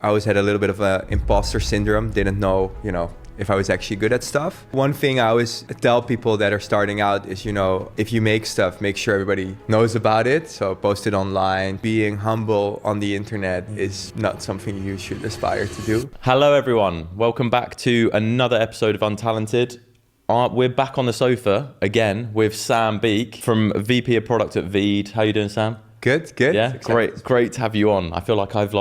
I always had a little bit of a imposter syndrome, didn't know, if I was actually good at stuff. One thing I always tell people that are starting out is, if you make stuff, make sure everybody knows about it. So post it online. Being humble on the internet is not something you should aspire to do. Hello, everyone. Welcome back to another episode of Untalented. We're back on the sofa again with Sam Beek from VP of Product at Veed. How you doing, Sam? Good. Yeah, great to have you on. I feel like I've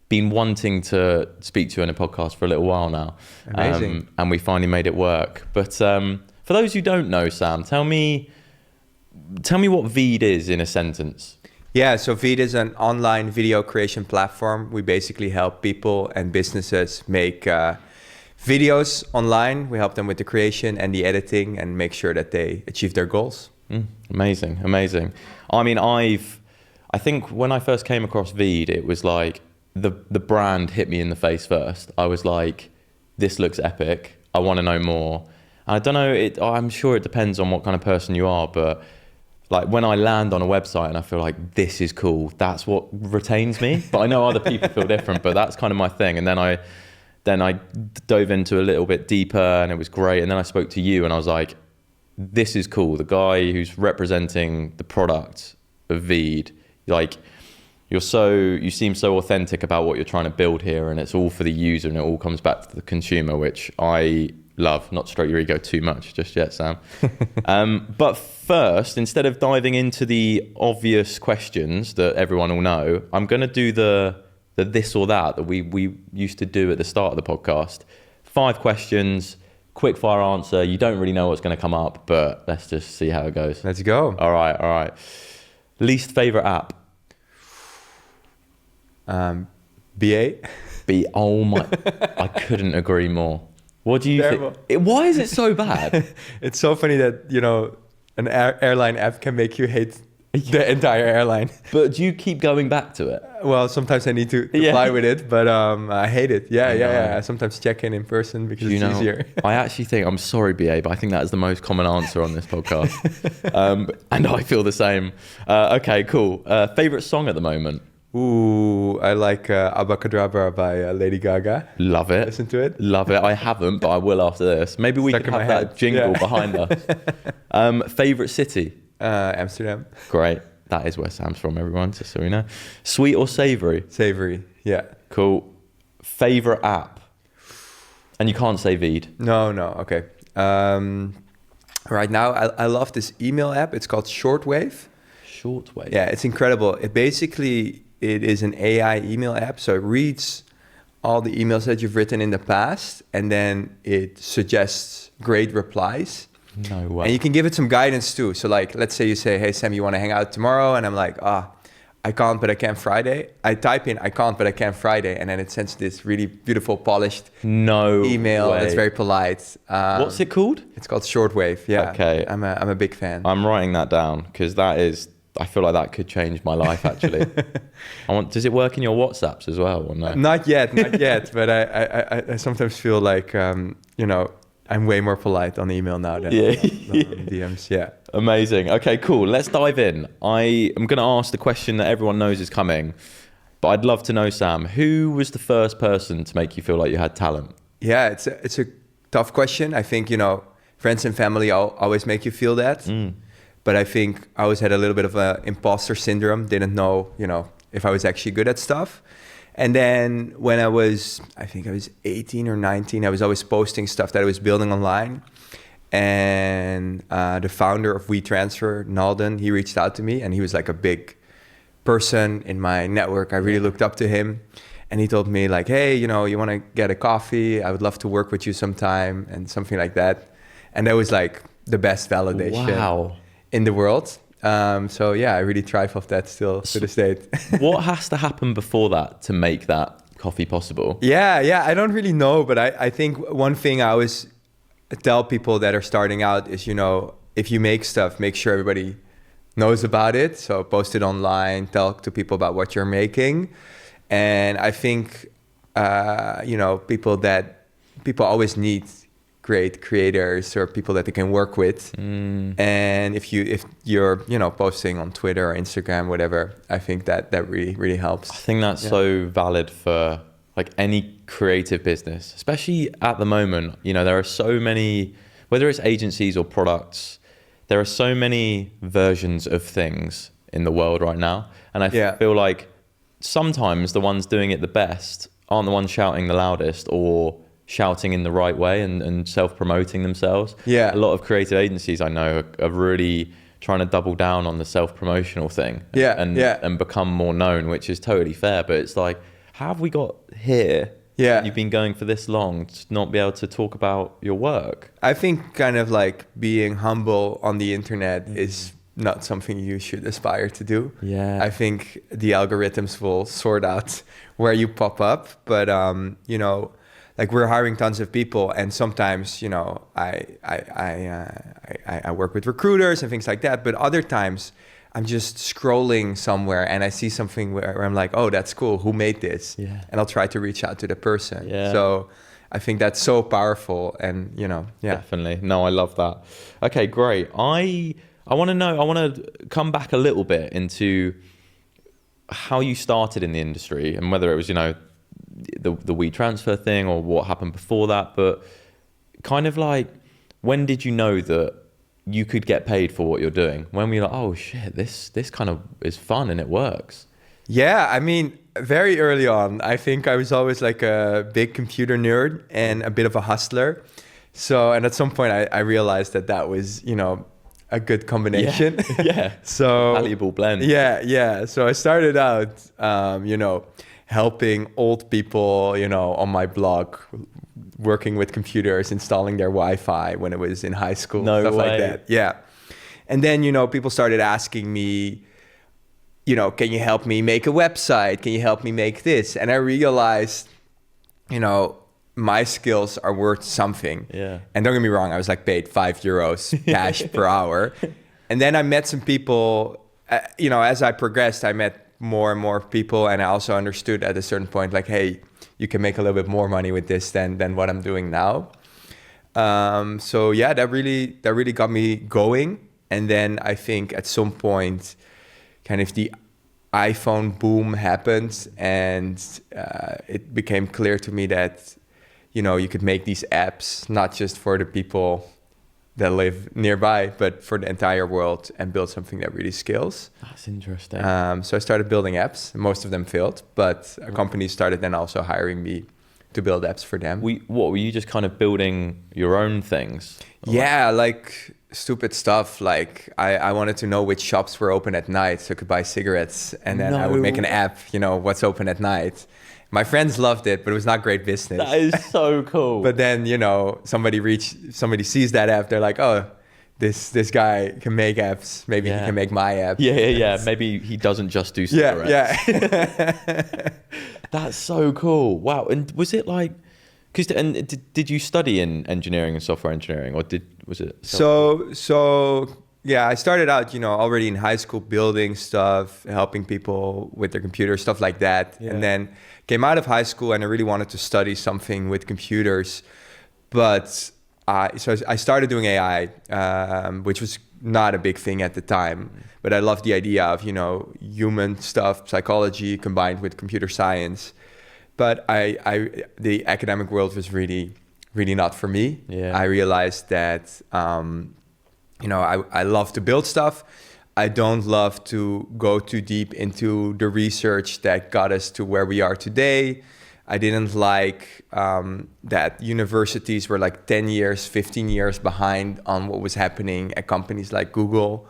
been wanting to speak to you on a podcast for a little while now. Amazing. And we finally made it work. But for those who don't know, Sam, tell me what Veed is in a sentence. Yeah, so Veed is an online video creation platform. We basically help people and businesses make videos online. We help them with the creation and the editing and make sure that they achieve their goals. Amazing. I mean, I think when I first came across Veed, it was like the brand hit me in the face first. I was like, this looks epic. I want to know more. And I don't know, I'm sure it depends on what kind of person you are, but like when I land on a website and I feel like this is cool, that's what retains me. But I know other people feel different, but that's kind of my thing. And then I dove into a little bit deeper and it was great. And then I spoke to you and I was like, this is cool. The guy who's representing the product of Veed, you seem so authentic about what you're trying to build here, and it's all for the user and it all comes back to the consumer, which I love. Not to stroke your ego too much just yet, Sam. But first, instead of diving into the obvious questions that everyone will know, I'm going to do the this or that we used to do at the start of the podcast. 5 questions, quick fire answer. You don't really know what's going to come up, but let's just see how it goes. Let's go. All right. Least favorite app? BA. Oh my, I couldn't agree more. What do you think? Why is it so bad? It's so funny that, an airline app can make you hate the entire airline. But do you keep going back to it? Well, sometimes I need to fly with it, but I hate it. Yeah. I sometimes check in person because it's easier. I actually think, I'm sorry, BA, but I think that is the most common answer on this podcast. And I feel the same. Okay, cool. Favorite song at the moment? Ooh, I like Abacadabra by Lady Gaga. Love it. Listen to it. Love it. I haven't, but I will after this. Maybe we can have that jingle behind us. Favorite city? Amsterdam. Great. That is where Sam's from, everyone, just so we know. Sweet or savory? Savory, yeah. Cool. Favorite app? And you can't say Veed. No, okay. Right now, I love this email app. It's called Shortwave. Shortwave? Yeah, it's incredible. It is an AI email app. So it reads all the emails that you've written in the past, and then it suggests great replies. No way. And you can give it some guidance too. So let's say you say, hey, Sam, you want to hang out tomorrow? And I'm like, I can't, but I can Friday. I type in, I can't, but I can Friday. And then it sends this really beautiful, polished email that's very polite. What's it called? It's called Shortwave. Yeah. Okay. I'm a big fan. I'm writing that down because I feel like that could change my life, actually. Does it work in your WhatsApps as well, or no? Not yet. But I sometimes feel like, I'm way more polite on email now than on DMs. Yeah. Amazing. Okay, cool. Let's dive in. I am going to ask the question that everyone knows is coming, but I'd love to know, Sam, who was the first person to make you feel like you had talent? Yeah, it's a tough question. I think, friends and family always make you feel that. But I think I always had a little bit of a imposter syndrome, didn't know, if I was actually good at stuff. And then when I was 18 or 19, I was always posting stuff that I was building online. And the founder of WeTransfer, Nalden, he reached out to me and he was like a big person in my network. I really looked up to him. And he told me like, hey, you want to get a coffee? I would love to work with you sometime and something like that. And that was like the best validation in the world. So yeah, I really thrive off that still to this date. What has to happen before that to make that coffee possible? Yeah, I don't really know, but I think one thing I always tell people that are starting out is, if you make stuff, make sure everybody knows about it. So post it online, talk to people about what you're making. And I think, people always need great creators or people that they can work with. And if you're posting on Twitter or Instagram, whatever, I think that really helps. I think that's so valid for like any creative business, especially at the moment, you know, there are so many, whether it's agencies or products, there are so many versions of things in the world right now. And I feel like sometimes the ones doing it the best aren't the ones shouting the loudest or shouting in the right way and self-promoting themselves. Yeah. A lot of creative agencies I know are really trying to double down on the self-promotional thing and become more known, which is totally fair. But it's like, how have we got here? Yeah. You've been going for this long to not be able to talk about your work. I think kind of like being humble on the internet is not something you should aspire to do. Yeah. I think the algorithms will sort out where you pop up. But, you know, like we're hiring tons of people, and sometimes, you know, I work with recruiters and things like that. But other times I'm just scrolling somewhere and I see something where I'm like, oh, that's cool. Who made this? Yeah. And I'll try to reach out to the person. Yeah. So I think that's so powerful. And, you know, Definitely. No, I love that. Okay, great. I want to come back a little bit into how you started in the industry and whether it was, you know, the Weed transfer thing or what happened before that, but kind of like, when did you know that you could get paid for what you're doing? When were you like, oh shit, this kind of is fun and it works? Yeah, I mean, very early on, I think I was always like a big computer nerd and a bit of a hustler. So, and at some point I realized that was, you know, a good combination. Yeah. So valuable blend. Yeah. So I started out, you know, helping old people, you know, on my blog, working with computers, installing their Wi-Fi when it was in high school, stuff like that. Yeah. And then, you know, people started asking me, you know, can you help me make a website? Can you help me make this? And I realized, you know, my skills are worth something. Yeah. And don't get me wrong, I was like paid €5 cash per hour. And then I met some people, you know, as I progressed, I met more and more people. And I also understood at a certain point, like, hey, you can make a little bit more money with this than what I'm doing now. So yeah, that really got me going. And then I think at some point, kind of the iPhone boom happened, and it became clear to me that, you know, you could make these apps not just for the people that live nearby, but for the entire world, and build something that really scales. That's interesting. So I started building apps. Most of them failed, but companies started then also hiring me to build apps for them. What were you just kind of building your own things? Yeah, like stupid stuff. Like I wanted to know which shops were open at night so I could buy cigarettes, and then I would make an app, you know, what's open at night. My friends loved it, but it was not great business. That is so cool. But then, you know, somebody sees that app, they're like, oh, this guy can make apps. Maybe he can make my app. Yeah. Maybe he doesn't just do cigarettes. Yeah. That's so cool. Wow. And was it like, did you study in engineering and software engineering, or was it? So yeah, I started out, you know, already in high school building stuff, helping people with their computers, stuff like that. Yeah. And then came out of high school and I really wanted to study something with computers. But so I started doing AI, which was not a big thing at the time. But I loved the idea of, you know, human stuff, psychology combined with computer science. But the academic world was really, really not for me. Yeah. I realized that, you know, I love to build stuff. I don't love to go too deep into the research that got us to where we are today. I didn't like that universities were like 10 years, 15 years behind on what was happening at companies like Google.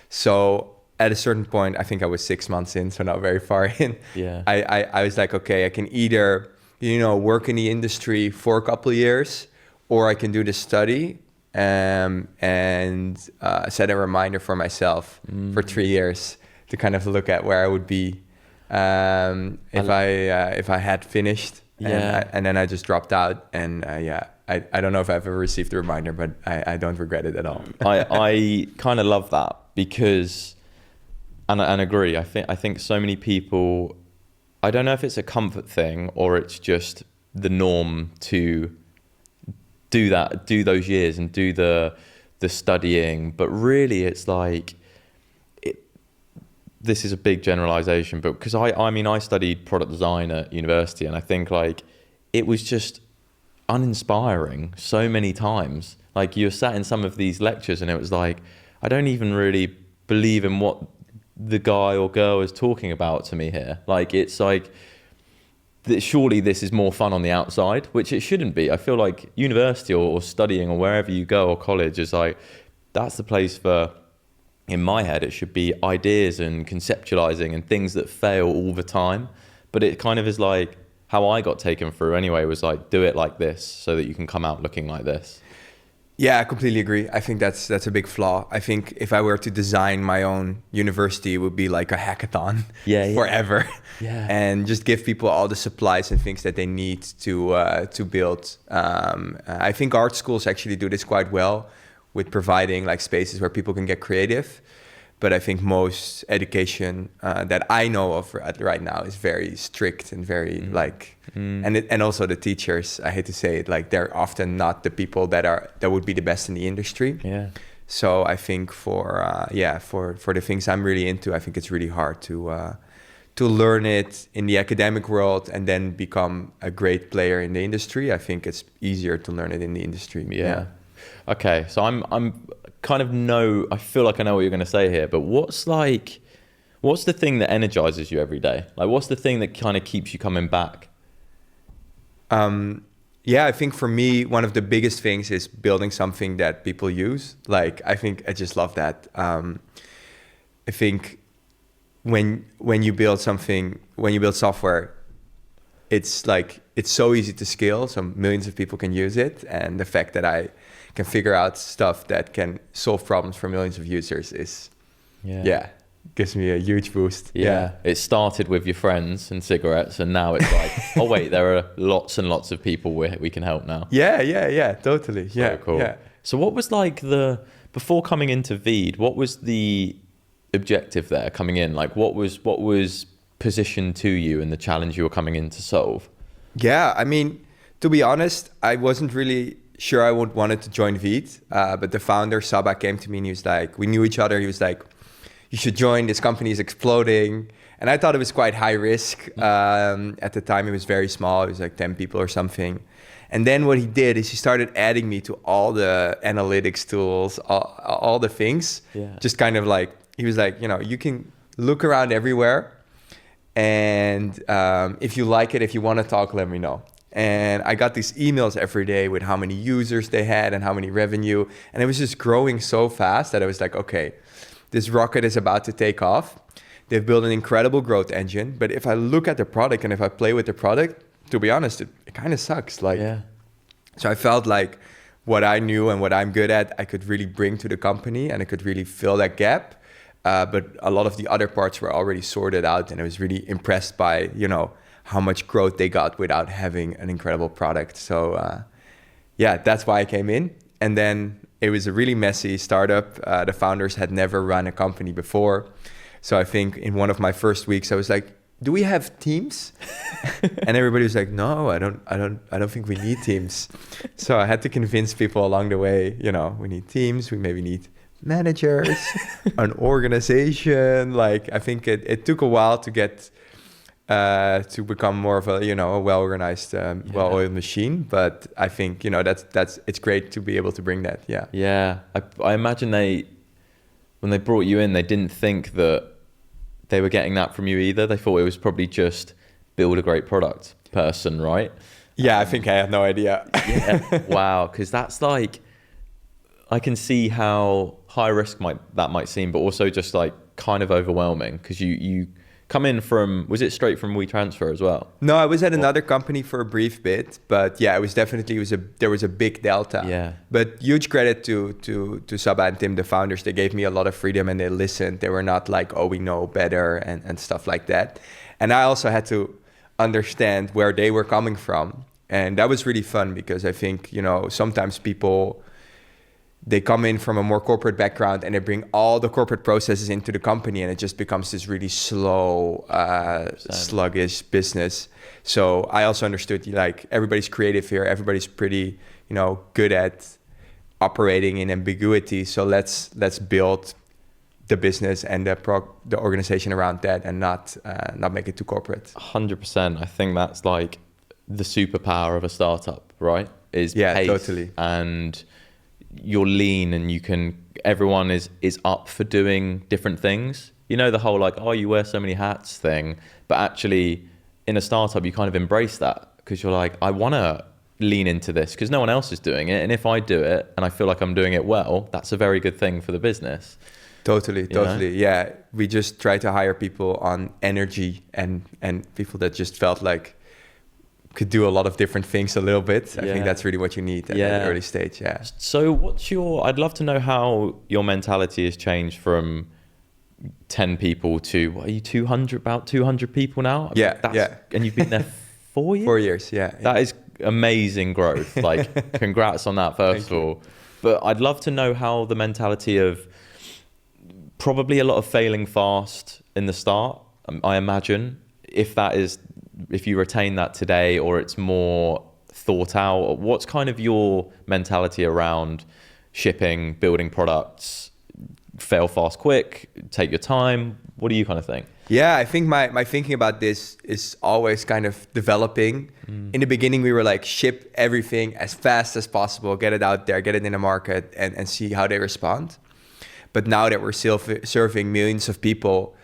So at a certain point, I think I was 6 months in, so not very far in. Yeah. I was like, okay, I can either, you know, work in the industry for a couple of years, or I can do this study and set a reminder for myself for 3 years to kind of look at where I would be if I had finished. Yeah. And then I just dropped out. And I don't know if I've ever received a reminder, but I don't regret it at all. I kind of love that because, and agree. I think so many people, I don't know if it's a comfort thing or it's just the norm to do those years and do the studying, but really it's like this is a big generalization, but because I mean, I studied product design at university, and I think like it was just uninspiring so many times. Like you're sat in some of these lectures and it was like, I don't even really believe in what the guy or girl is talking about to me here. Like it's like, surely this is more fun on the outside, which it shouldn't be. I feel like university or studying or wherever you go or college is like, that's the place for, in my head, it should be ideas and conceptualizing and things that fail all the time. But it kind of is like how I got taken through anyway, was like, do it like this so that you can come out looking like this. Yeah, I completely agree. I think that's a big flaw. I think if I were to design my own university, it would be like a hackathon forever. Yeah. And just give people all the supplies and things that they need to build. I think art schools actually do this quite well with providing like spaces where people can get creative. But I think most education that I know of right now is very strict and very and also the teachers, I hate to say it, like they're often not the people that would be the best in the industry. Yeah. So I think for the things I'm really into, I think it's really hard to learn it in the academic world and then become a great player in the industry. I think it's easier to learn it in the industry. Yeah. Okay, so I'm kind of I feel like I know what you're going to say here, but what's the thing that energizes you every day? Like, what's the thing that kind of keeps you coming back? I think for me, one of the biggest things is building something that people use. Like, I think I just love that. I think when you build software, it's like, it's so easy to scale, so millions of people can use it. And the fact that I can figure out stuff that can solve problems for millions of users is, gives me a huge boost. Yeah. It started with your friends and cigarettes, and now it's like, oh wait, there are lots and lots of people we can help now. Yeah, totally. Yeah, so cool. Yeah. So what was like before coming into Veed, what was the objective there coming in? Like what was positioned to you and the challenge you were coming in to solve? Yeah, I mean, to be honest, I wasn't really sure I wanted to join Veed, but the founder, Saba, came to me and he was like, we knew each other. He was like, you should join, this company is exploding. And I thought it was quite high risk. At the time, it was very small. It was like 10 people or something. And then what he did is he started adding me to all the analytics tools, all the things. Yeah. Just kind of like, he was like, you can look around everywhere. And if you like it, if you want to talk, let me know. And I got these emails every day with how many users they had and how many revenue. And it was just growing so fast that I was like, okay, this rocket is about to take off. They've built an incredible growth engine. But if I look at the product and if I play with the product, to be honest, it kind of sucks. So I felt like what I knew and what I'm good at, I could really bring to the company and I could really fill that gap. But a lot of the other parts were already sorted out, and I was really impressed by, how much growth they got without having an incredible product. So that's why I came in. And then it was a really messy startup. The founders had never run a company before. So I think in one of my first weeks, I was like, do we have teams? And everybody was like, no, I don't think we need teams. So I had to convince people along the way, we need teams, we maybe need managers, an organization. Like, I think it took a while to get to become more of a a well-organized, well-oiled machine. But I think that's it's great to be able to bring that. Yeah. I imagine when they brought you in, they didn't think that they were getting that from you either. They thought it was probably just build a great product person, right? Yeah, I think I had no idea. Yeah. Wow, because that's like, I can see how high risk that might seem, but also just like kind of overwhelming, because you come in from, was it straight from WeTransfer as well? No, I was at another company for a brief bit, but yeah, it was definitely, there was a big delta. Yeah. But huge credit to Saba and Tim, the founders. They gave me a lot of freedom and they listened. They were not like, oh, we know better and stuff like that. And I also had to understand where they were coming from. And that was really fun, because I think, sometimes people, they come in from a more corporate background and they bring all the corporate processes into the company, and it just becomes this really slow, sluggish business. So I also understood, like, everybody's creative here. Everybody's pretty, good at operating in ambiguity. So let's build the business and the organization around that, and not make it too corporate. 100%. I think that's like the superpower of a startup, right? Is pace, totally. And you're lean, and everyone is up for doing different things. You know, the whole like, oh, you wear so many hats thing, but actually in a startup you kind of embrace that, because you're like, I want to lean into this because no one else is doing it, and if I do it and I feel like I'm doing it well, that's a very good thing for the business. Totally. You know? Yeah, we just try to hire people on energy and people that just felt like could do a lot of different things a little bit. I think that's really what you need at an early stage. Yeah. So I'd love to know how your mentality has changed from 10 people to, what are you, 200, about 200 people now? Yeah. And you've been there 4 years? 4 years, yeah. That is amazing growth. Like, congrats on that, first of all. But I'd love to know how the mentality of probably a lot of failing fast in the start, I imagine, if you retain that today, or it's more thought out. What's kind of your mentality around shipping, building products, fail fast quick, take your time? What do you kind of think? Yeah, I think my thinking about this is always kind of developing. In the beginning, we were like, ship everything as fast as possible, get it out there, get it in the market, and see how they respond. But now that we're serving millions of people,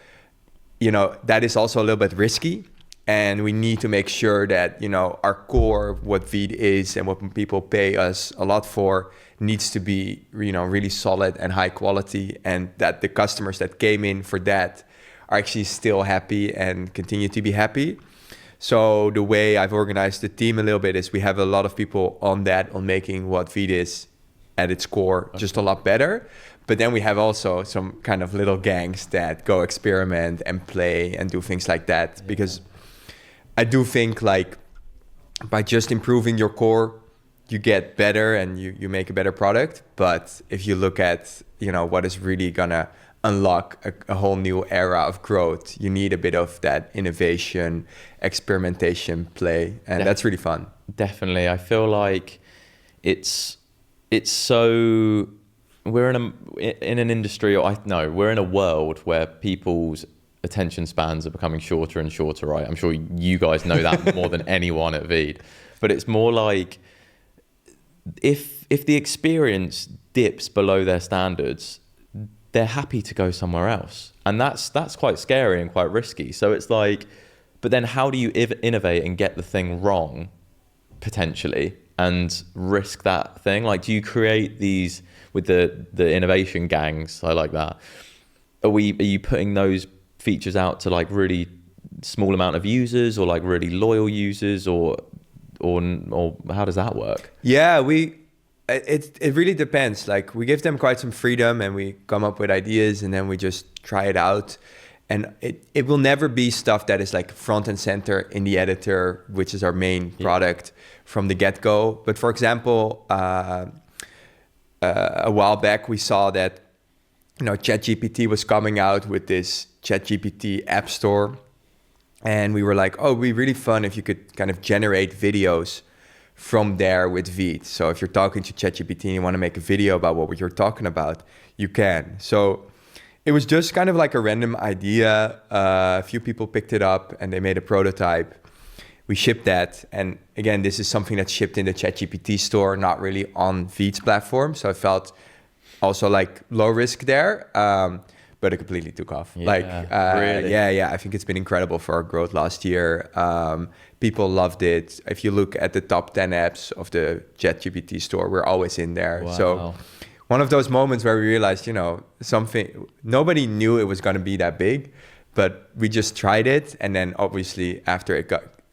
you know, that is also a little bit risky. And we need to make sure that, you know, our core, what Veed is and what people pay us a lot for, needs to be, you know, really solid and high quality, and that the customers that came in for that are actually still happy and continue to be happy. So the way I've organized the team a little bit is we have a lot of people on making what Veed is at its core just a lot better. But then we have also some kind of little gangs that go experiment and play and do things like that. Because I do think like by just improving your core, you get better and you make a better product. But if you look at, you know, what is really gonna unlock a whole new era of growth, you need a bit of that innovation, experimentation, play, and that's really fun. Definitely. I feel like it's so, we're in an industry, we're in a world where people's attention spans are becoming shorter and shorter, right? I'm sure you guys know that more than anyone at Veed. But it's more like, if the experience dips below their standards, they're happy to go somewhere else. And that's quite scary and quite risky. So it's like, but then how do you innovate and get the thing wrong, potentially, and risk that thing? Like, do you create these with the innovation gangs? I like that. Are you putting those features out to like really small amount of users, or like really loyal users, or how does that work? Yeah, it really depends. Like, we give them quite some freedom and we come up with ideas and then we just try it out. And it will never be stuff that is like front and center in the editor, which is our main product from the get-go. But for example, a while back we saw that, you know, ChatGPT was coming out with this ChatGPT app store. And we were like, oh, it'd be really fun if you could kind of generate videos from there with Veed. So if you're talking to ChatGPT and you want to make a video about what you're talking about, you can. So it was just kind of like a random idea. A few people picked it up and they made a prototype. We shipped that. And again, this is something that's shipped in the ChatGPT store, not really on Veed's platform. So I felt also like low risk there. But it completely took off. Yeah, really? Yeah. I think it's been incredible for our growth last year. People loved it. If you look at the top 10 apps of the ChatGPT store, we're always in there. Wow. So one of those moments where we realized, you know, nobody knew it was going to be that big, but we just tried it. And then obviously after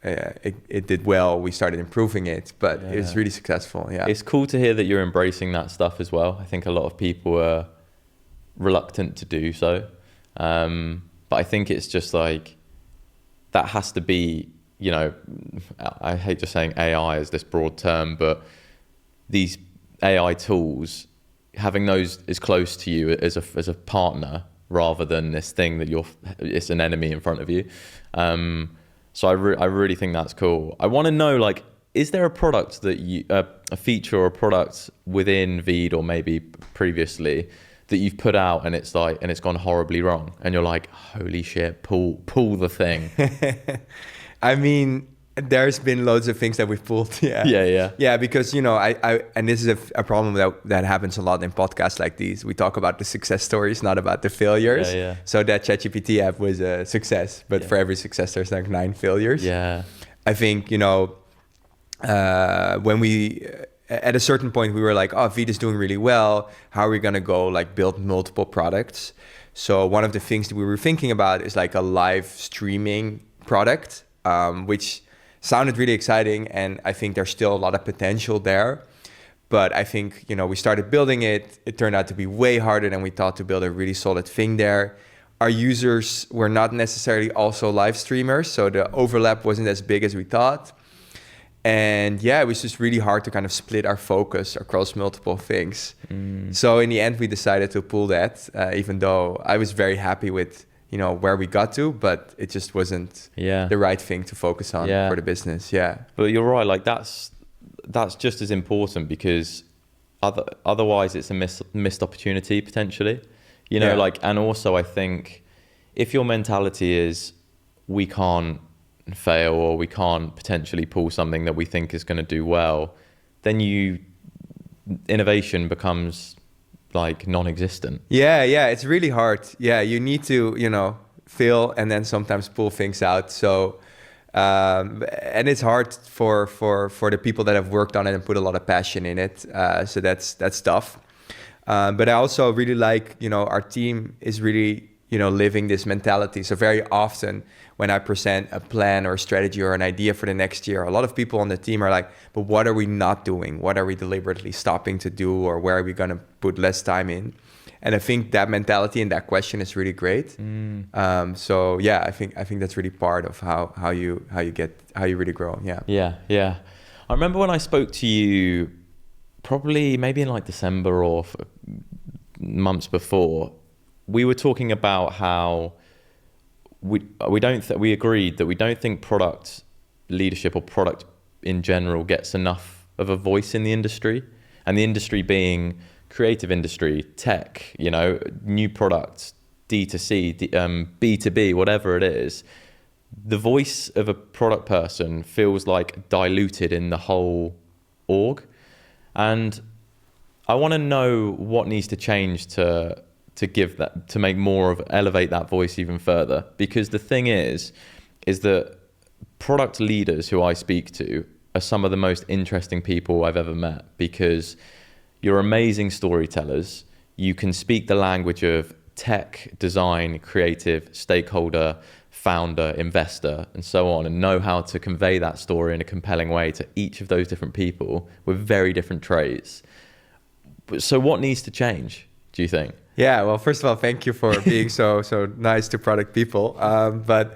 it did well, we started improving it, but it was really successful. Yeah. It's cool to hear that you're embracing that stuff as well. I think a lot of people are reluctant to do so. But I think it's just like, that has to be, you know, I hate just saying AI as this broad term, but these AI tools, having those as close to you as a partner rather than this thing that it's an enemy in front of you. So I really think that's cool. I want to know, like, is there a product that a feature or a product within Veed or maybe previously that you've put out and it's like, and it's gone horribly wrong and you're like, holy shit, pull the thing? I mean, there's been loads of things that we've pulled. Yeah, because, you know, I and this is a problem that happens a lot in podcasts like these. We talk about the success stories, not about the failures. So that ChatGPT app was a success, but for every success, there's like 9 failures. I think, you know, when we at a certain point we were like, oh, Veed is doing really well. How are we gonna go like build multiple products? So one of the things that we were thinking about is like a live streaming product, which sounded really exciting, and I think there's still a lot of potential there. But I think, you know, we started building it. It turned out to be way harder than we thought to build a really solid thing there. Our users were not necessarily also live streamers, so the overlap wasn't as big as we thought. And yeah, it was just really hard to kind of split our focus across multiple things. So in the end, we decided to pull that, even though I was very happy with, you know, where we got to, but it just wasn't the right thing to focus on for the business. But you're right, like that's just as important, because otherwise it's a missed opportunity potentially, you know, like, and also I think if your mentality is we can't fail or we can't potentially pull something that we think is going to do well, then innovation becomes like non-existent. Yeah, it's really hard. You need to, you know, fail and then sometimes pull things out. So and it's hard for the people that have worked on it and put a lot of passion in it. So that's tough. But I also really like, you know, our team is really, you know, living this mentality. So very often when I present a plan or a strategy or an idea for the next year, a lot of people on the team are like, but what are we not doing? What are we deliberately stopping to do? Or where are we going to put less time in? And I think that mentality and that question is really great. So yeah, I think that's really part of how you really grow. Yeah. I remember when I spoke to you, probably maybe in like December or months before, we were talking about how we agreed that we don't think product leadership or product in general gets enough of a voice in the industry, and the industry being creative industry, tech, you know, new products, D2C, B2B, whatever it is. The voice of a product person feels like diluted in the whole org, and I want to know what needs to change to give that, to make more of, elevate that voice even further. Because the thing is that product leaders who I speak to are some of the most interesting people I've ever met, because you're amazing storytellers. You can speak the language of tech, design, creative, stakeholder, founder, investor, and so on, and know how to convey that story in a compelling way to each of those different people with very different traits. So what needs to change, do you think? Yeah, well, first of all, thank you for being so nice to product people. But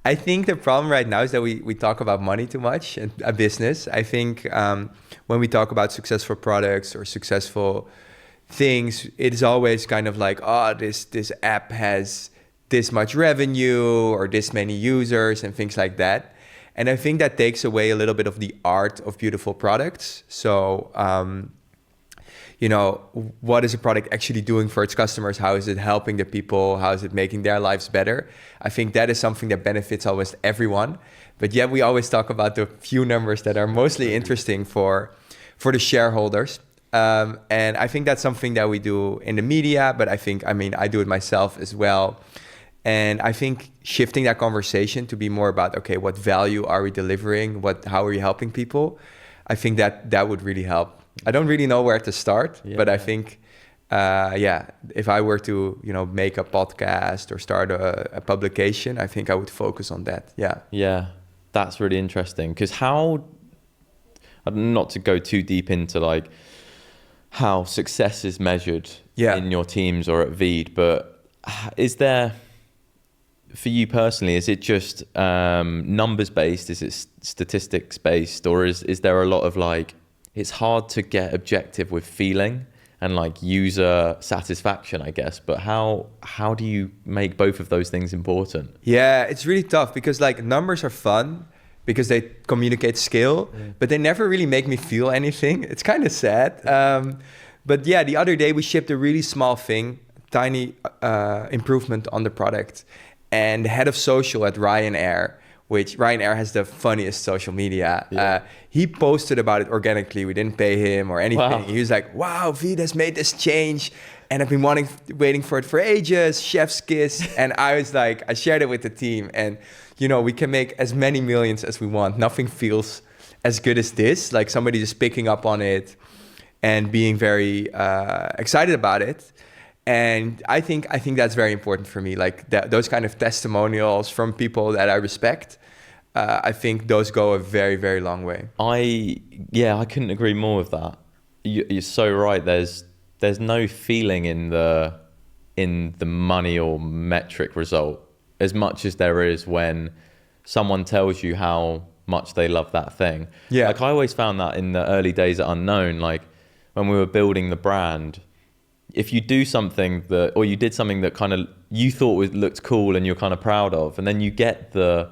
I think the problem right now is that we talk about money too much and a business. I think when we talk about successful products or successful things, it is always kind of like, oh, this app has this much revenue or this many users and things like that. And I think that takes away a little bit of the art of beautiful products. So you know, what is a product actually doing for its customers? How is it helping the people? How is it making their lives better? I think that is something that benefits almost everyone. But yet we always talk about the few numbers that are mostly interesting for the shareholders. And I think that's something that we do in the media, but I do it myself as well. And I think shifting that conversation to be more about, okay, what value are we delivering? How are we helping people? I think that would really help. I don't really know where to start, but I think, if I were to, you know, make a podcast or start a publication, I think I would focus on that. Yeah, that's really interesting. Because not to go too deep into like how success is measured in your teams or at Veed, but is there, for you personally, is it just numbers based? Is it statistics based? Or is there a lot of like, it's hard to get objective with feeling and like user satisfaction, I guess. But how do you make both of those things important? Yeah, it's really tough because like numbers are fun because they communicate skill, but they never really make me feel anything. It's kind of sad. But yeah, the other day we shipped a really small thing, tiny improvement on the product. And the head of social at Ryanair, which Ryanair has the funniest social media, he posted about it organically. We didn't pay him or anything. Wow. He was like, wow, Veed has made this change. And I've been waiting for it for ages, chef's kiss. And I was like, I shared it with the team. And, you know, we can make as many millions as we want. Nothing feels as good as this. Like somebody just picking up on it and being very excited about it. And I think that's very important for me. Like those kind of testimonials from people that I respect, I think those go a very, very long way. I couldn't agree more with that. You're so right. There's no feeling in the money or metric result as much as there is when someone tells you how much they love that thing. Yeah. Like I always found that in the early days at Unknown, like when we were building the brand, if you do something or you did something that kind of you thought looked cool and you're kind of proud of, and then you get the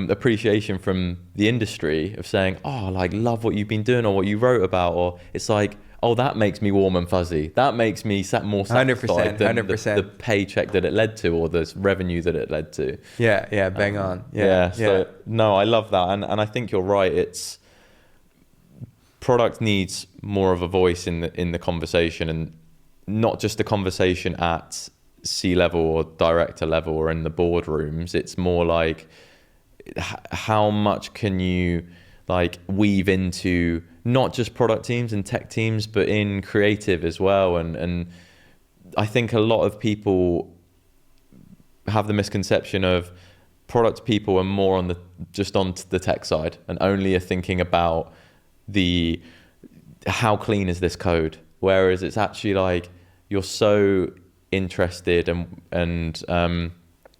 appreciation from the industry of saying, oh, like love what you've been doing or what you wrote about, or it's like, oh, that makes me warm and fuzzy. That makes me more satisfied 100%, than 100%. The paycheck that it led to or the revenue that it led to. Yeah, bang on. So no, I love that, and I think you're right. It's product needs more of a voice in the conversation, and not just the conversation at C-level or director level or in the boardrooms. It's more like how much can you like weave into not just product teams and tech teams, but in creative as well. And I think a lot of people have the misconception of product people are more on the tech side and only are thinking about how clean is this code, whereas it's actually like you're so interested and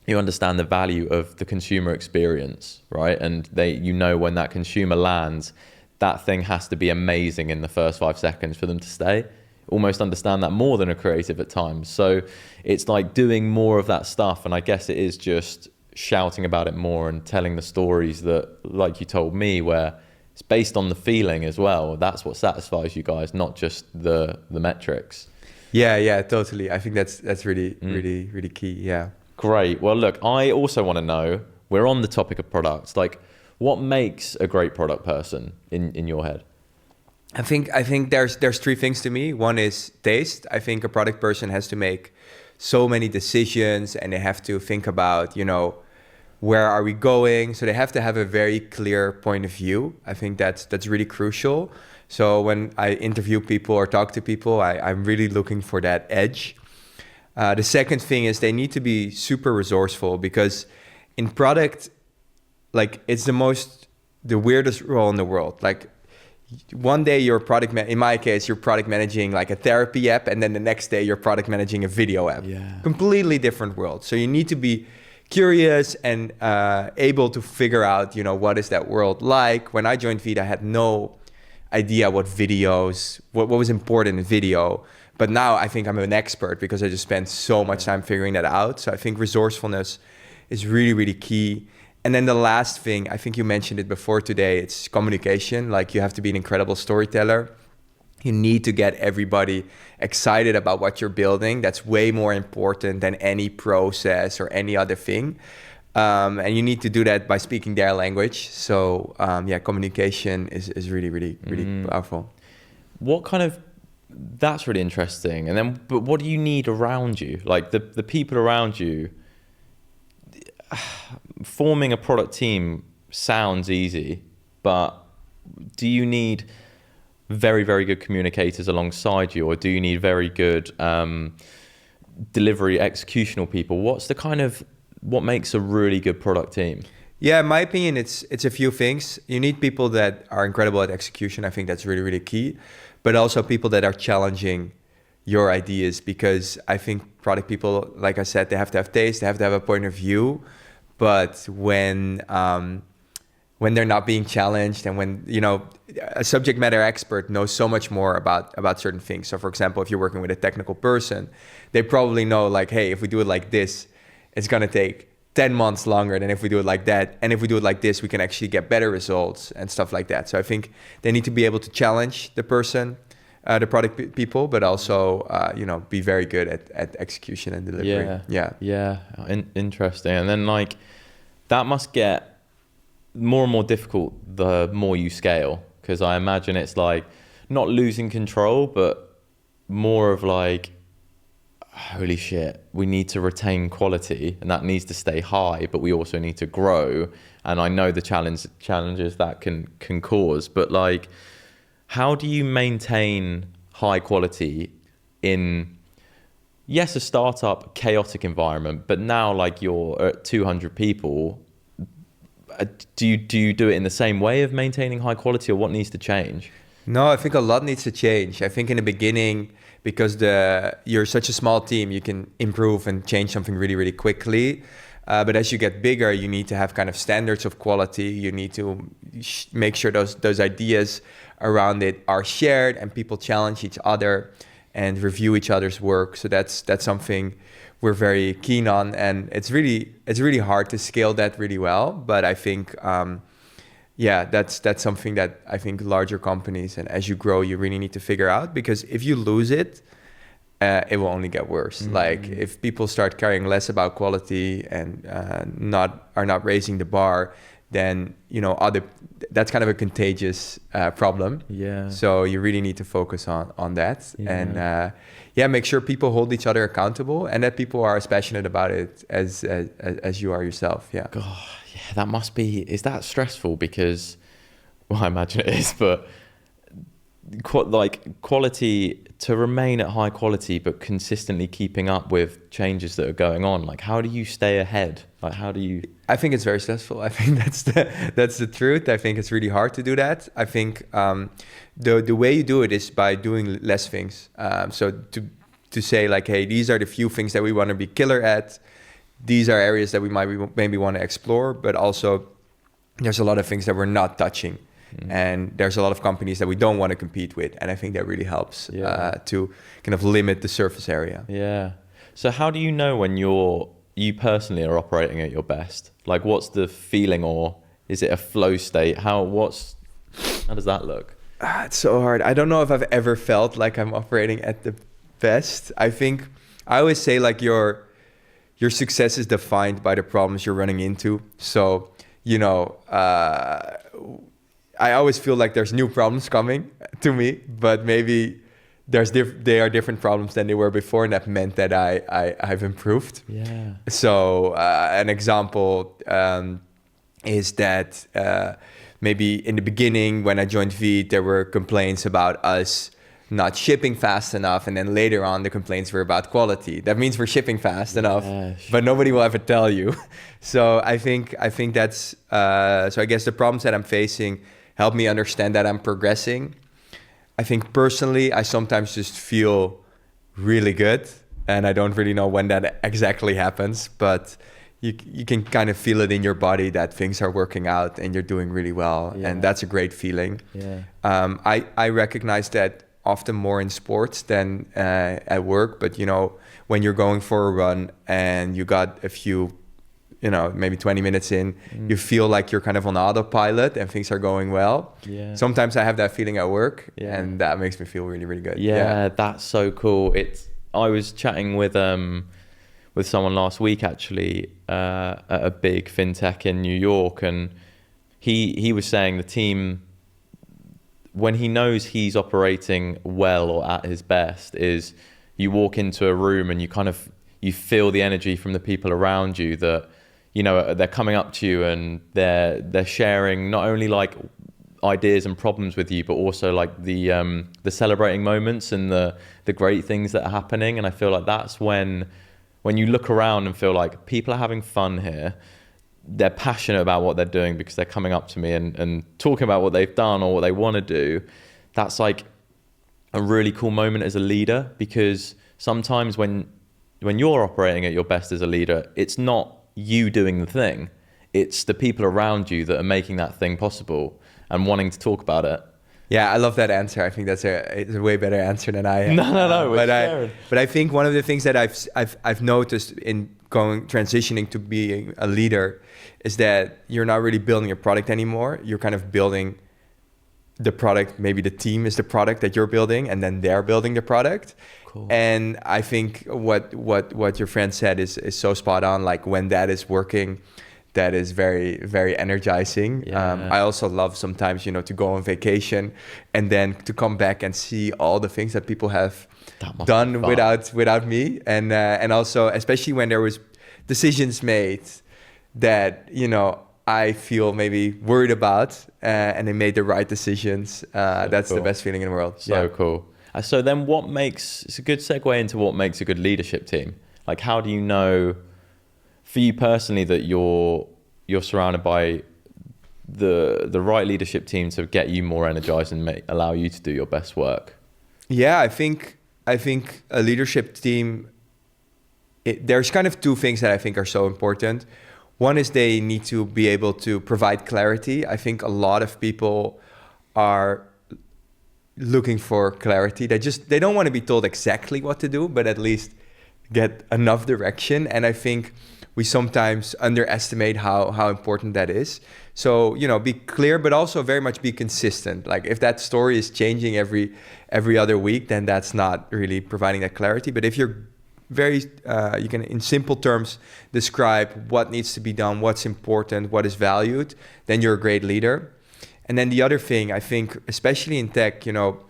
you understand the value of the consumer experience, right? And when that consumer lands, that thing has to be amazing in the first 5 seconds for them to stay. Almost understand that more than a creative at times. So it's like doing more of that stuff, and I guess it is just shouting about it more and telling the stories that, like you told me, where it's based on the feeling as well. That's what satisfies you guys, not just the metrics. Yeah, totally. I think that's really, really, really key. Yeah. Great. Well, look, I also want to know, we're on the topic of products, like what makes a great product person in your head? I think there's 3 things to me. One is taste. I think a product person has to make so many decisions, and they have to think about, where are we going? So they have to have a very clear point of view. I think that's really crucial. So when I interview people or talk to people, I'm really looking for that edge. The second thing is they need to be super resourceful, because in product, like it's the weirdest role in the world. Like one day you're in my case, you're product managing like a therapy app, and then the next day you're product managing a video app. Yeah. Completely different world. So you need to be curious and able to figure out, what is that world like. When I joined Veed, I had no idea what was important in video. But now I think I'm an expert because I just spent so much time figuring that out. So I think resourcefulness is really, really key. And then the last thing, I think you mentioned it before today, it's communication. Like you have to be an incredible storyteller. You need to get everybody excited about what you're building. That's way more important than any process or any other thing. And you need to do that by speaking their language. So communication is really, really, really powerful. That's really interesting. And then, but what do you need around you? Like the people around you, forming a product team sounds easy, but do you need very, very good communicators alongside you, or do you need very good delivery executional people? What makes a really good product team? Yeah, in my opinion, it's a few things. You need people that are incredible at execution. I think that's really, really key. But also people that are challenging your ideas, because I think product people, like I said, they have to have taste, they have to have a point of view. But when they're not being challenged, and when, a subject matter expert knows so much more about certain things. So for example, if you're working with a technical person, they probably know like, hey, if we do it like this, it's going to take 10 months longer than if we do it like that. And if we do it like this, we can actually get better results and stuff like that. So I think they need to be able to challenge the person. the people, but also be very good at execution and delivery. Interesting. And then like that must get more and more difficult the more you scale, because I imagine it's like not losing control, but more of like, holy shit, we need to retain quality and that needs to stay high, but we also need to grow. And I know the challenges that can cause, but like, how do you maintain high quality in, yes, a startup chaotic environment, but now like you're at 200 people, do you do it in the same way of maintaining high quality, or what needs to change? No, I think a lot needs to change. I think in the beginning, because you're such a small team, you can improve and change something really, really quickly. But as you get bigger, you need to have kind of standards of quality. You need to make sure those ideas around it are shared and people challenge each other and review each other's work. So that's something we're very keen on, and it's really hard to scale that really well. But I think that's something that I think larger companies, and as you grow, you really need to figure out, because if you lose it, it will only get worse. Mm-hmm. Like if people start caring less about quality and are not raising the bar, then that's kind of a contagious problem. Yeah. So you really need to focus on that, and make sure people hold each other accountable, and that people are as passionate about it as you are yourself. Yeah. God, yeah, that must be. Is that stressful? Because, well, I imagine it is, but quality, to remain at high quality, but consistently keeping up with changes that are going on. Like, how do you stay ahead? Like, how do you? I think it's very stressful. I think that's the truth. I think it's really hard to do that. I think the way you do it is by doing less things. So to say like, hey, these are the few things that we want to be killer at. These are areas that we maybe want to explore, but also there's a lot of things that we're not touching. Mm-hmm. And there's a lot of companies that we don't want to compete with. And I think that really helps to kind of limit the surface area. Yeah. So how do you know when you personally are operating at your best? Like, what's the feeling, or is it a flow state? How does that look? It's so hard. I don't know if I've ever felt like I'm operating at the best. I think I always say like your success is defined by the problems you're running into. So, I always feel like there's new problems coming to me, but maybe they are different problems than they were before, and that meant that I've improved. Yeah. So an example is that maybe in the beginning when I joined Veed, there were complaints about us not shipping fast enough, and then later on the complaints were about quality. That means we're shipping fast enough, but nobody will ever tell you. So I think that's so I guess the problems that I'm facing help me understand that I'm progressing. I think personally, I sometimes just feel really good, and I don't really know when that exactly happens, but you can kind of feel it in your body that things are working out and you're doing really well, and that's a great feeling. Yeah. I recognize that often more in sports than at work, but when you're going for a run and you got a few maybe 20 minutes in, you feel like you're kind of on autopilot and things are going well. Yeah. Sometimes I have that feeling at work, and that makes me feel really, really good. Yeah, that's so cool. I was chatting with someone last week actually at a big fintech in New York, and he was saying the team, when he knows he's operating well or at his best, is you walk into a room and you feel the energy from the people around you, that they're coming up to you and they're sharing not only like ideas and problems with you, but also like the celebrating moments and the great things that are happening. And I feel like that's when you look around and feel like people are having fun here. They're passionate about what they're doing because they're coming up to me and talking about what they've done or what they want to do. That's like a really cool moment as a leader, because sometimes when you're operating at your best as a leader, it's not you doing the thing, it's the people around you that are making that thing possible and wanting to talk about it. Yeah, I love that answer. I think it's a way better answer than I have. No. But I think one of the things that I've noticed in transitioning to being a leader is that you're not really building a product anymore. You're kind of building the product, maybe the team is the product that you're building, and then they're building the product. Cool. And I think what your friend said is so spot on. Like when that is working, that is very, very energizing. Yeah. I also love sometimes, you know, to go on vacation and then to come back and see all the things that people have done without me. And also, especially when there was decisions made that, you know, I feel maybe worried about, and they made the right decisions. That's cool. The best feeling in the world. So cool. So then it's a good segue into what makes a good leadership team. Like, how do you know, for you personally, that you're surrounded by the right leadership team to get you more energized and allow you to do your best work? Yeah, I think a leadership team, there's kind of two things that I think are so important. One is they need to be able to provide clarity. I think a lot of people are looking for clarity. They don't want to be told exactly what to do, but at least get enough direction. And I think we sometimes underestimate how important that is. So, you know, be clear, but also very much be consistent. Like if that story is changing every other week, then that's not really providing that clarity. But if you're you can, in simple terms, describe what needs to be done, what's important, what is valued, then you're a great leader. And then the other thing, I think, especially in tech, you know,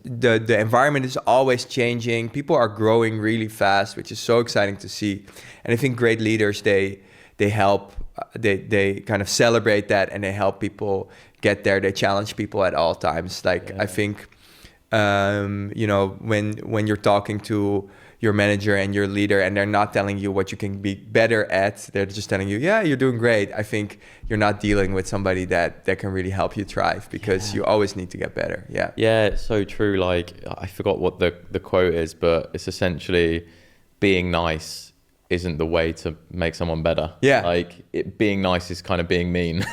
the environment is always changing. People are growing really fast, which is so exciting to see. And I think great leaders, they help, they kind of celebrate that, and they help people get there. They challenge people at all times. Like, I think, you know, when you're talking to your manager and your leader and they're not telling you what you can be better at, they're just telling you, yeah, you're doing great. I think you're not dealing with somebody that can really help you thrive, because you always need to get better. Yeah, it's so true. Like, I forgot what the quote is, but it's essentially being nice isn't the way to make someone better. Yeah, like being nice is kind of being mean.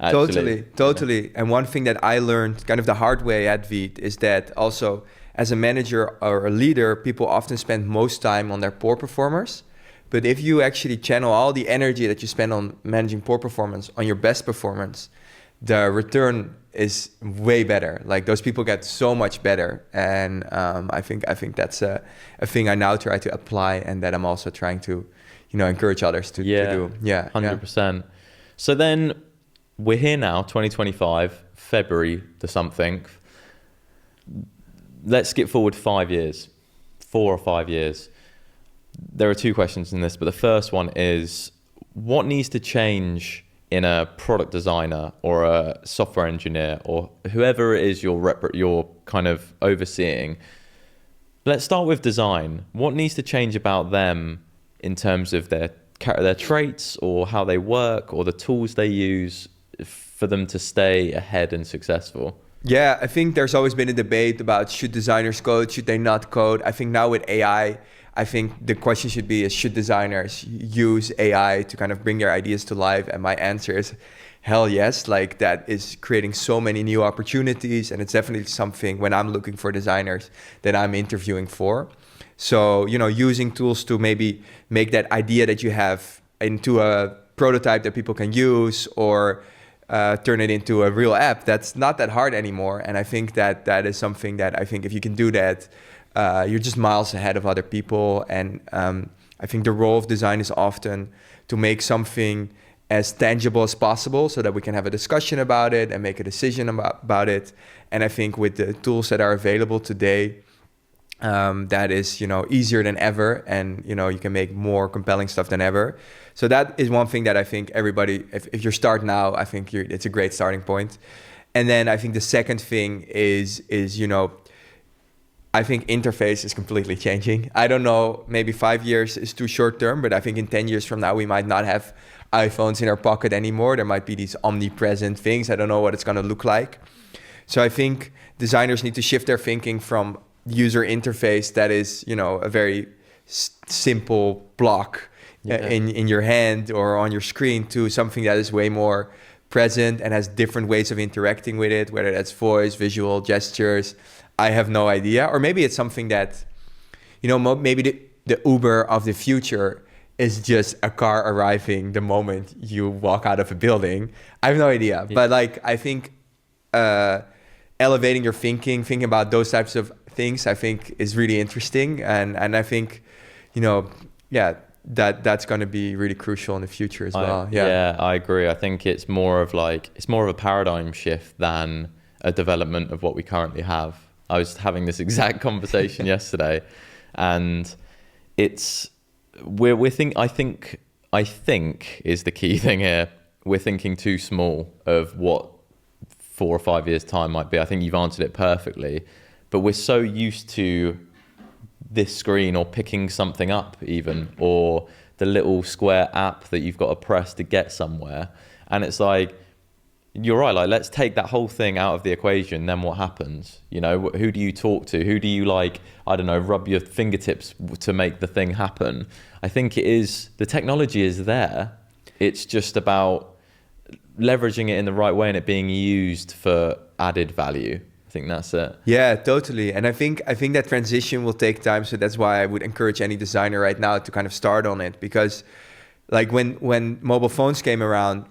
Totally. And one thing that I learned kind of the hard way at Veed is that also, as a manager or a leader, people often spend most time on their poor performers. But if you actually channel all the energy that you spend on managing poor performance on your best performance, the return is way better. Like, those people get so much better. And I think that's a thing I now try to apply, and that I'm also trying to, you know, encourage others to do. Yeah, 100%. Yeah. So then we're here now, 2025, February the something. Let's skip forward 4 or 5 years. There are two questions in this, but the first one is, what needs to change in a product designer or a software engineer or whoever it is you're kind of overseeing? Let's start with design. What needs to change about them in terms of their traits or how they work or the tools they use for them to stay ahead and successful? Yeah, I think there's always been a debate about, should designers code, should they not code? I think now with AI, I think the question should be, should designers use AI to kind of bring their ideas to life? And my answer is, hell yes. Like, that is creating so many new opportunities, and it's definitely something, when I'm looking for designers, that I'm interviewing for. So, you know, using tools to maybe make that idea that you have into a prototype that people can use, or turn it into a real app, that's not that hard anymore. And I think that is something that I think if you can do that, you're just miles ahead of other people. And I think the role of design is often to make something as tangible as possible so that we can have a discussion about it and make a decision about it. And I think with the tools that are available today, that is, you know, easier than ever, and, you know, you can make more compelling stuff than ever. So that is one thing that I think everybody, if you start now, I think it's a great starting point. And then I think the second thing is, you know, I think interface is completely changing. I don't know, maybe 5 years is too short term, but I think in 10 years from now, we might not have iPhones in our pocket anymore. There might be these omnipresent things. I don't know what it's going to look like. So I think designers need to shift their thinking from user interface that is, you know, a very simple block in your hand or on your screen, to something that is way more present and has different ways of interacting with it, whether that's voice, visual, gestures. I have no idea. Or maybe it's something that, you know, maybe the Uber of the future is just a car arriving the moment you walk out of a building. I have no idea. Yeah. But like, I think elevating your thinking about those types of things, I think is really interesting. And I think, that's going to be really crucial in the future as well. Yeah, I agree. I think it's more of a paradigm shift than a development of what we currently have. I was having this exact conversation yesterday, and I think is the key thing here. We're thinking too small of what 4 or 5 years time might be. I think you've answered it perfectly, but we're so used to this screen or picking something up even, or the little square app that you've got to press to get somewhere. And it's like, you're right, like let's take that whole thing out of the equation, then what happens? Who do you talk to? Who do you rub your fingertips to make the thing happen? I think the technology is there. It's just about leveraging it in the right way and it being used for added value. I think that's it. Yeah, totally. And I think that transition will take time. So that's why I would encourage any designer right now to kind of start on it, because like when mobile phones came around,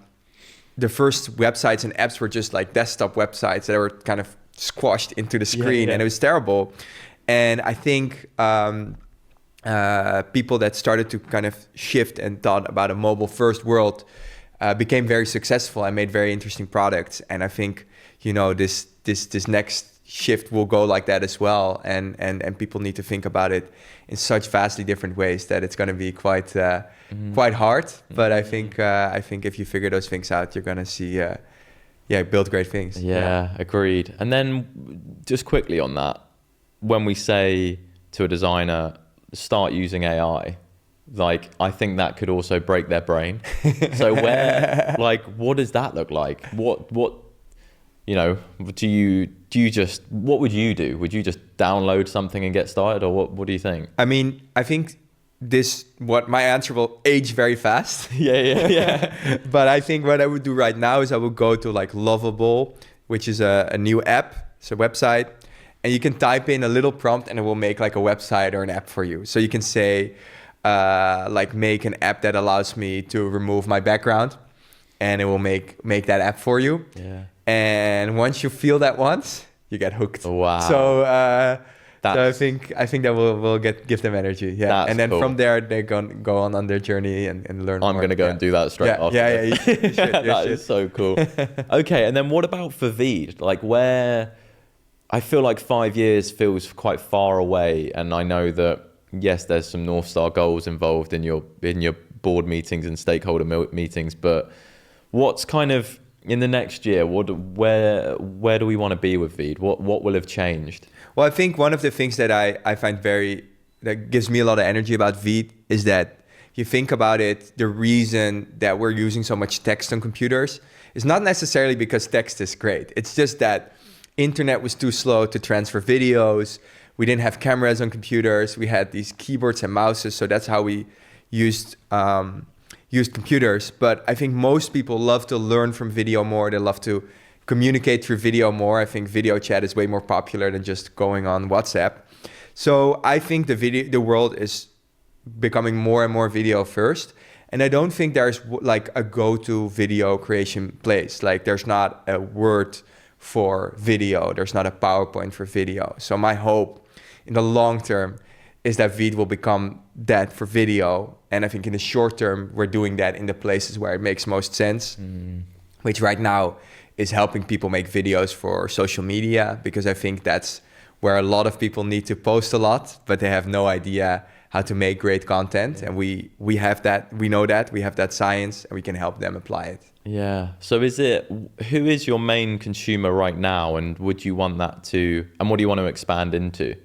the first websites and apps were just like desktop websites that were kind of squashed into the screen, and it was terrible. And I think people that started to kind of shift and thought about a mobile first world became very successful and made very interesting products. And I think, this next shift will go like that as well. And people need to think about it in such vastly different ways that it's going to be quite hard. But I think if you figure those things out, you're going to see, build great things. Yeah, agreed. And then just quickly on that, when we say to a designer, start using AI, like I think that could also break their brain. So what does that look like? What what would you do? Would you just download something and get started, or what do you think? I mean, I think my answer will age very fast. Yeah. But I think what I would do right now is I would go to like Lovable, which is a new app. It's a website, and you can type in a little prompt and it will make like a website or an app for you. So you can say, make an app that allows me to remove my background, and it will make that app for you. Yeah. And once you feel that once, you get hooked. Wow. So I think that will give them energy. Yeah. And then cool. From there they go on their journey and learn more. I'm going to go and do that straight after. Yeah, you should. That is so cool. Okay, and then what about for Veed? Like where I feel like 5 years feels quite far away, and I know that yes, there's some North Star goals involved in your board meetings and stakeholder meetings, but what's kind of in the next year, where do we want to be with Veed? What will have changed? Well, I think one of the things that I find that gives me a lot of energy about Veed is that if you think about it, the reason that we're using so much text on computers is not necessarily because text is great. It's just that internet was too slow to transfer videos. We didn't have cameras on computers. We had these keyboards and mouses, so that's how we used computers. But I think most people love to learn from video more. They love to communicate through video more. I think video chat is way more popular than just going on WhatsApp. So I think the world is becoming more and more video first. And I don't think there's like a go-to video creation place. Like there's not a Word for video. There's not a PowerPoint for video. So my hope in the long term is that Veed will become that for video. And I think in the short term, we're doing that in the places where it makes most sense, which right now is helping people make videos for social media, because I think that's where a lot of people need to post a lot, but they have no idea how to make great content. And we have that, we know that, we have that science, and we can help them apply it. Yeah. So who is your main consumer right now, and would you want that to, and what do you want to expand into?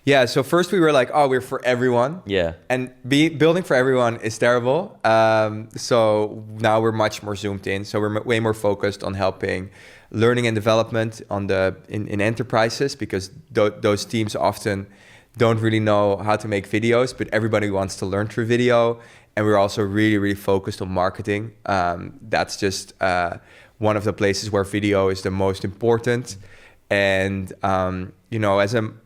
Yeah, so first we were like, we're for everyone. Yeah. And building for everyone is terrible. So now we're much more zoomed in. So we're way more focused on helping learning and development in enterprises, because those teams often don't really know how to make videos, but everybody wants to learn through video. And we're also really, really focused on marketing. That's just one of the places where video is the most important. And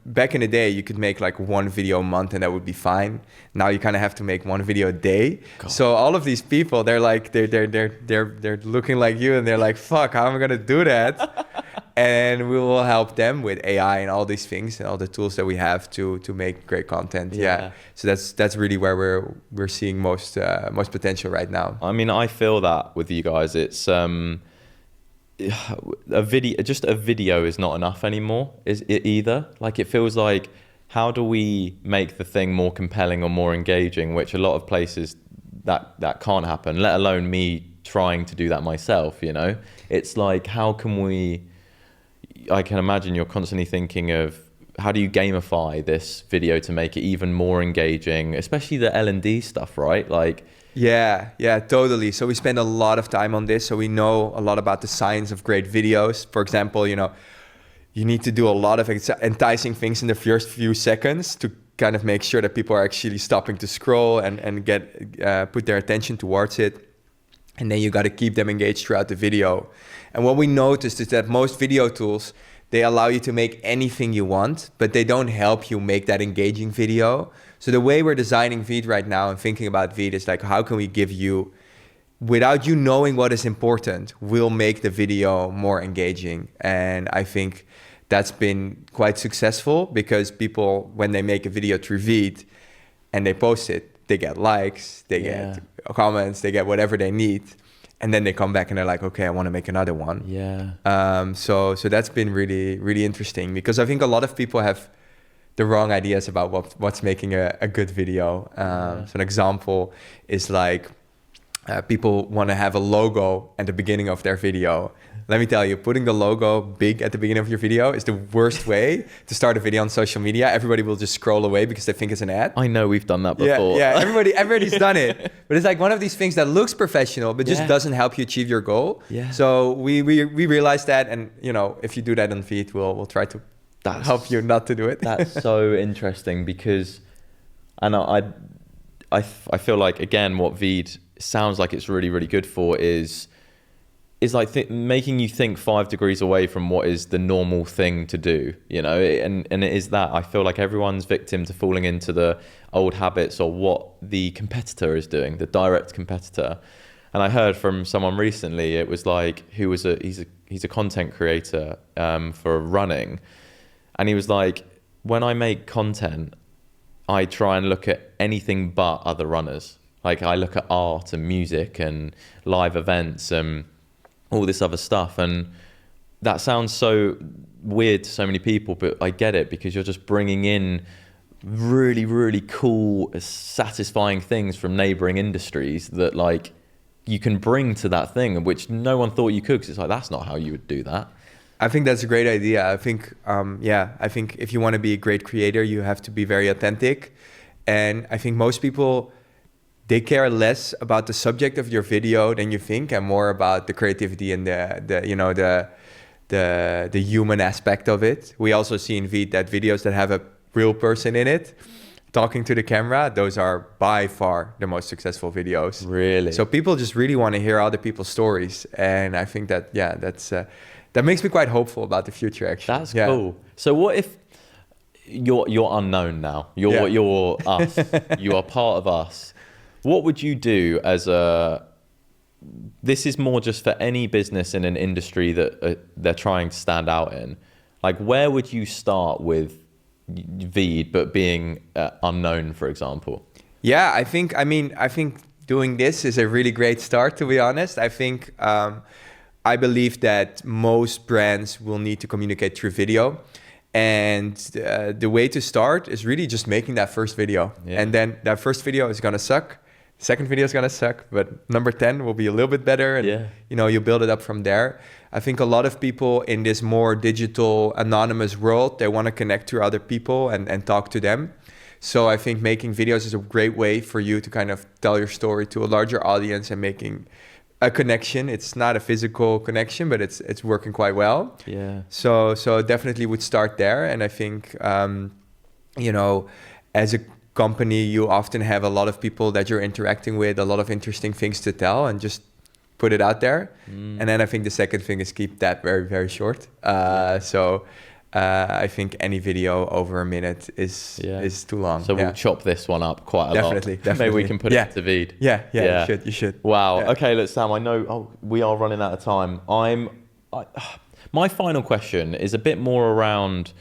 back in the day, you could make like one video a month and that would be fine. Now you kind of have to make one video a day. God. So all of these people, they're like they're looking like you, and they're like, fuck, how am I gonna do that? And we will help them with AI and all these things and all the tools that we have to make great content. Yeah. So that's really where we're seeing most potential right now. I mean, I feel that with you guys. It's a video is not enough anymore, is it either? Like, it feels like, how do we make the thing more compelling or more engaging, which a lot of places that can't happen, let alone me trying to do that myself, you know? It's like, how can we, I can imagine you're constantly thinking of, how do you gamify this video to make it even more engaging, especially the L&D stuff, right? Like, yeah, totally. So we spend a lot of time on this. So we know a lot about the science of great videos. For example, you know, you need to do a lot of enticing things in the first few seconds to kind of make sure that people are actually stopping to scroll and get put their attention towards it. And then you got to keep them engaged throughout the video. And what we noticed is that most video tools, they allow you to make anything you want, but they don't help you make that engaging video. So the way we're designing Veed right now and thinking about Veed is like, how can we give you, without you knowing what is important, we'll make the video more engaging. And I think that's been quite successful, because people, when they make a video through Veed and they post it, they get likes, they get comments, they get whatever they need. And then they come back and they're like, okay, I want to make another one. So that's been really, really interesting, because I think a lot of people have the wrong ideas about what's making a good video. So an example is like, people want to have a logo at the beginning of their video. Let me tell you, putting the logo big at the beginning of your video is the worst way to start a video on social media. Everybody will just scroll away because they think it's an ad. I know, we've done that before. Yeah, everybody's done it. But it's like one of these things that looks professional, but just doesn't help you achieve your goal. So we realized that, and you know, if you do that on Veed, we'll try to help you not to do it. That's so interesting, because, and I feel like, again, what Veed sounds like it's really, really good for is like making you think 5 degrees away from what is the normal thing to do, you know? And it is that. I feel like everyone's victim to falling into the old habits or what the competitor is doing, the direct competitor. And I heard from someone recently, it was like, he's a content creator for running. And he was like, when I make content, I try and look at anything but other runners. Like, I look at art and music and live events and all this other stuff. And that sounds so weird to so many people, but I get it, because you're just bringing in really, really cool, satisfying things from neighboring industries that like you can bring to that thing, which no one thought you could, because it's like, that's not how you would do that. I think that's a great idea. I think, I think if you want to be a great creator, you have to be very authentic. And I think most people, they care less about the subject of your video than you think, and more about the creativity and the human aspect of it. We also see in Veed that videos that have a real person in it talking to the camera, those are by far the most successful videos. Really? So people just really want to hear other people's stories, and I think that that makes me quite hopeful about the future. Actually, that's cool. So what if you're unknown now? You're us. You are part of us. What would you do as this is more just for any business in an industry that they're trying to stand out in. Like, where would you start with Veed, but being unknown, for example? Yeah, I think doing this is a really great start, to be honest. I think, I believe that most brands will need to communicate through video. And the way to start is really just making that first video. And then that first video is going to suck. Second video is going to suck, but number 10 will be a little bit better. And, you know, you build it up from there. I think a lot of people in this more digital, anonymous world, they want to connect to other people and talk to them. So I think making videos is a great way for you to kind of tell your story to a larger audience and making a connection. It's not a physical connection, but it's working quite well. So definitely would start there. And I think, you know, as a company, you often have a lot of people that you're interacting with, a lot of interesting things to tell, and just put it out there. And then I think the second thing is keep that very, very short. So I think any video over a minute is too long. So we'll chop this one up quite a lot. Definitely. Maybe we can put it to Veed. You should. Wow. Okay, look, Sam, I know we are running out of time. My final question is a bit more around,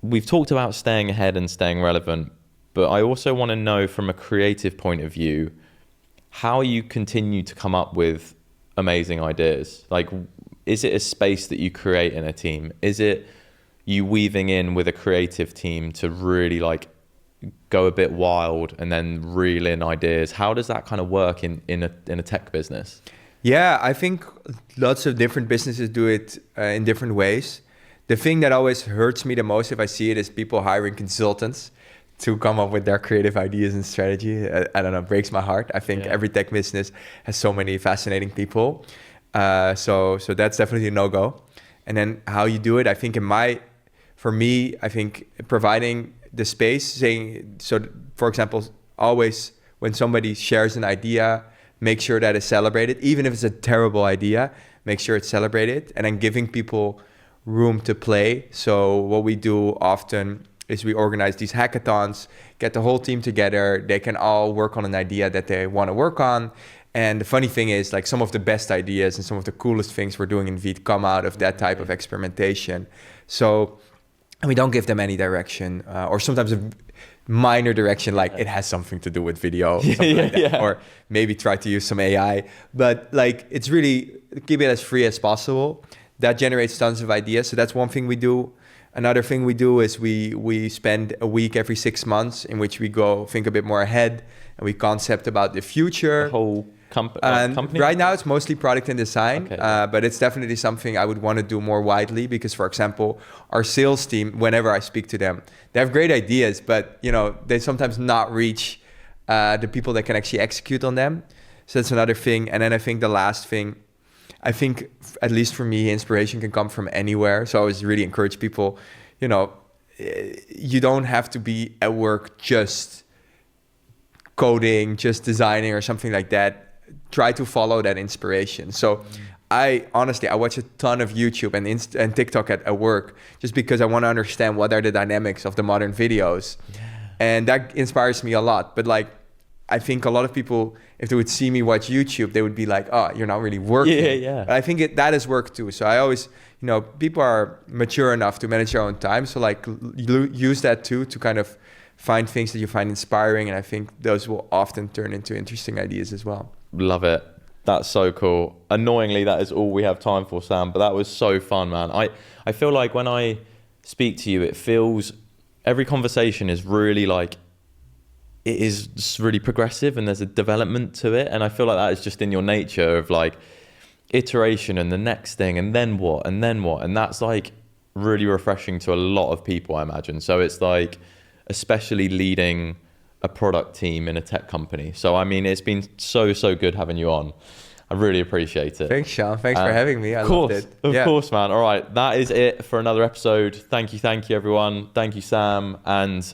we've talked about staying ahead and staying relevant, but I also want to know from a creative point of view, how you continue to come up with amazing ideas. Like, is it a space that you create in a team? Is it you weaving in with a creative team to really like go a bit wild and then reel in ideas? How does that kind of work in a tech business? Yeah, I think lots of different businesses do it in different ways. The thing that always hurts me the most if I see it is people hiring consultants to come up with their creative ideas and strategy. I don't know, breaks my heart. I think every tech business has so many fascinating people. So that's definitely a no-go. And then how you do it, I think for me, I think providing the space, saying, so for example, always when somebody shares an idea, make sure that it's celebrated. Even if it's a terrible idea, make sure it's celebrated. And then giving people room to play. So what we do often is we organize these hackathons, get the whole team together. They can all work on an idea that they want to work on. And the funny thing is, like, some of the best ideas and some of the coolest things we're doing in Veed come out of that type of experimentation. So, and we don't give them any direction, or sometimes a minor direction, like it has something to do with video, something like that, or maybe try to use some AI. But like, it's really keep it as free as possible. That generates tons of ideas. So that's one thing we do. Another thing we do is we spend a week every 6 months in which we go think a bit more ahead and we concept about the future. The whole company? Right now it's mostly product and design, but it's definitely something I would want to do more widely because, for example, our sales team, whenever I speak to them, they have great ideas, but they sometimes not reach the people that can actually execute on them. So that's another thing. And then I think the last thing, I think, at least for me, inspiration can come from anywhere. So I always really encourage people, you don't have to be at work just coding, just designing or something like that. Try to follow that inspiration. So I watch a ton of YouTube and TikTok at work just because I want to understand what are the dynamics of the modern videos. And that inspires me a lot. But like, I think a lot of people, if they would see me watch YouTube, they would be like, oh, you're not really working. But I think that is work too. So I always, people are mature enough to manage their own time. So like use that too to kind of find things that you find inspiring. And I think those will often turn into interesting ideas as well. Love it. That's so cool. Annoyingly, that is all we have time for, Sam, but that was so fun, man. I feel like when I speak to you, it feels, every conversation is really like, it is just really progressive and there's a development to it. And I feel like that is just in your nature of like iteration and the next thing and then what and then what. And that's like really refreshing to a lot of people, I imagine. So it's like, especially leading a product team in a tech company. So, I mean, it's been so good having you on. I really appreciate it. Thanks, Sean. Thanks for having me. I loved it. Of course, man. All right. That is it for another episode. Thank you, everyone. Thank you, Sam. And